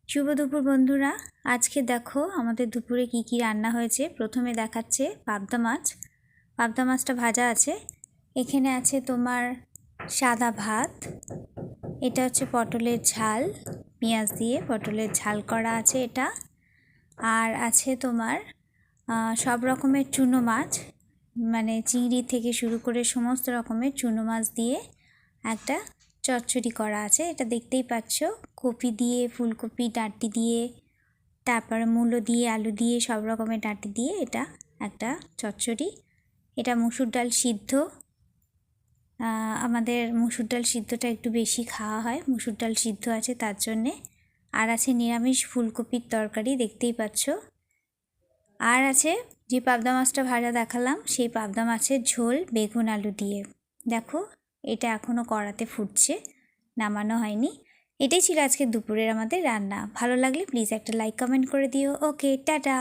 শুভ দুপুর বন্ধুরা। আজকে দেখো আমাদের দুপুরে কি কি রান্না হয়েছে। প্রথমে দেখাচ্ছে পাবদা মাছ। পাবদা মাছটা ভাজা আছে। এখানে আছে তোমার সাদা ভাত। এটা হচ্ছে পটলের ঝাল, পেঁয়াজ দিয়ে পটলের ঝাল করা আছে এটা। আর আছে তোমার সব রকমের চুনো মাছ, মানে চিংড়ি থেকে শুরু করে সমস্ত রকমের চুনো মাছ দিয়ে একটা চচ্চড়ি করা আছে। এটা দেখতেই পাচ্ছ, কপি দিয়ে, ফুলকপি ডাঁটি দিয়ে, তারপরে মূলো দিয়ে, আলু দিয়ে, সব রকমের ডাঁটি দিয়ে এটা একটা চচ্চড়ি। এটা মুসুর ডাল সিদ্ধ। আমাদের মুসুর ডাল সিদ্ধটা একটু বেশি খাওয়া হয়, মুসুর ডাল সিদ্ধ আছে তার জন্যে। আর আছে নিরামিষ ফুলকপির তরকারি, দেখতেই পাচ্ছ। আর আছে যে পাবদা মাছটা ভাজা দেখালাম, সেই পাবদা মাছের ঝোল বেগুন আলু দিয়ে। দেখো এটা এখনও কড়াতে ফুটছে, নামানো হয়নি। এটাই ছিল আজকে দুপুরের আমাদের রান্না। ভালো লাগলে প্লিজ একটা লাইক কমেন্ট করে দিও। ওকে, টাটা।